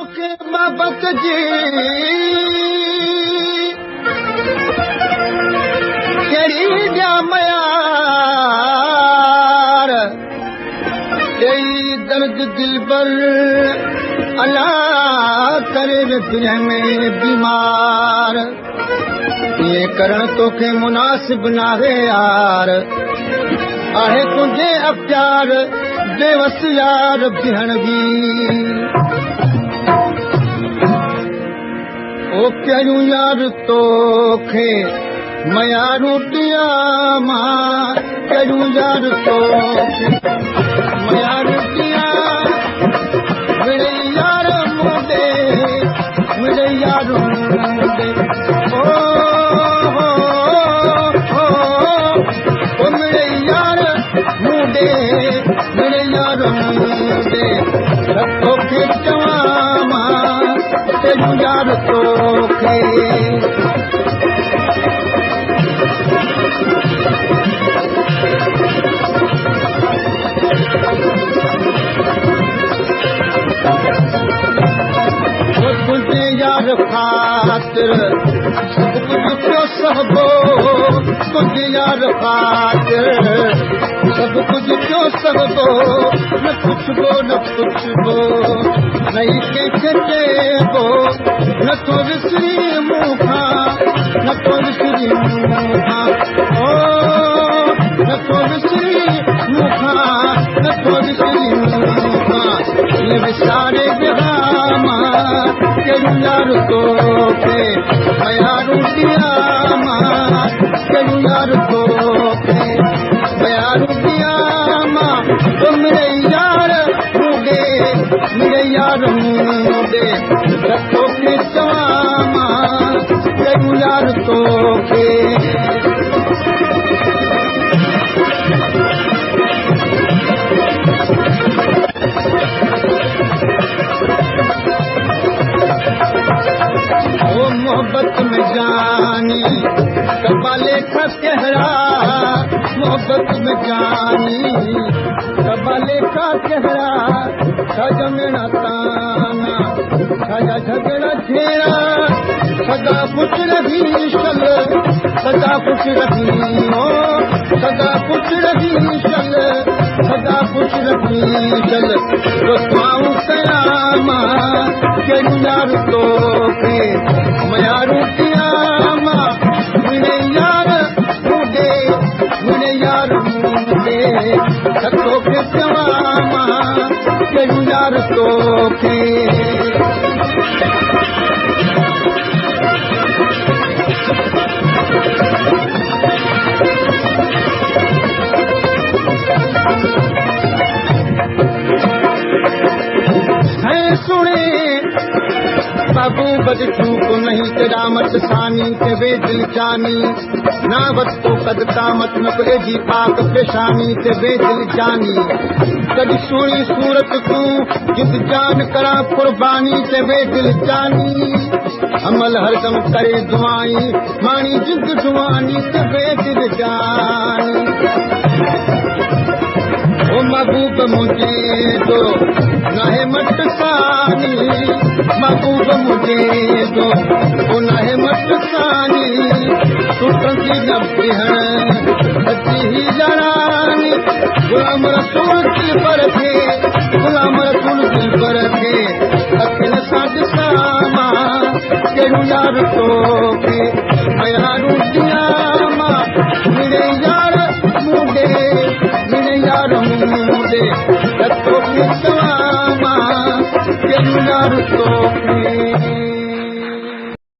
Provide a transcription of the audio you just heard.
तोखे मोहबत जी कहिड़ी ॾिया मयार ॾेई दर्द दिलबर अल्लाह करे दिल में बीमार ये करण तोखे मुनासिब नाहे यार आहे तुंहिंजे अख़्तियार बेवस यार भेण बि ओ कयूं यार तोखे मयारूं ॾियां मां कयूं यार तोखे मयारूं ॾियां मिड़े यार मुंडे मिड़े यार मुंडे ओ मिड़े यार मुंडे मिड़े यार मुंडे तोखे चवां मां कयूं यार तोखे तुझे यार खातिर सब कुछ पियो सहबो तुझे यार खातिर सब कुछ पियो सहबो न पुछबो न पुछबो नहीं कंहिंखे चइबो न तो विसरी मूंखां न तो विसरी मूंखां ओ न तो विसरी मूंखां न तो विसरी मूंखां ये विसारे विहामा कयूं यार तोखे मयारूं ॾियां मां कयूं यार तोखे मयारूं ॾियां मां मिड़े यार मुंडे मिड़े यार मुंडे तोखे चवां मां कयूं यार तोखे मोहब्बत में जानी कबाले का कहरा मोहब्बत में जानी कबाले का कहरा सजा मेरा ताना सजा झगड़ा घेरा सदा कुछ रही चल सदा कुछ रही हो सदा कुछ रही चल सदा कुछ रही चल पाऊं कयामा कयूं यार तोखे मयारूं ॾियां मां मिड़े यार मुंडे मिड़े यार मुंडे तोखे चवां मां कयूं यार तोखे सुने बाबू बद चूक नहीं तेरा मत सानी ते वे दिल जानी ना वतो कद कामत न पे जी पाक पेशानी ते वे दिल जानी कदी सोनी सूरत तू जित जान करा कुर्बानी ते वे दिल जानी अमल हरदम करे दुआई मानी जिद जुआनी ते वे दिल जानी ओ महबूब मुझे तो नाहे मट सानी महबूब मुझे तो ओ नाहे मट सानी टूटंदी नब्बी है सच्ची ही जरानी गुलाम रसूल दिल पर थे गुलाम रसूल दिल पर थे अखिल साथ सामा कयूं यार तोखे मयारूं ॾियां मां मिड़े यार मुंडे मिड़े यार मुंडे तोखे चवां मां कयूं यार तोखे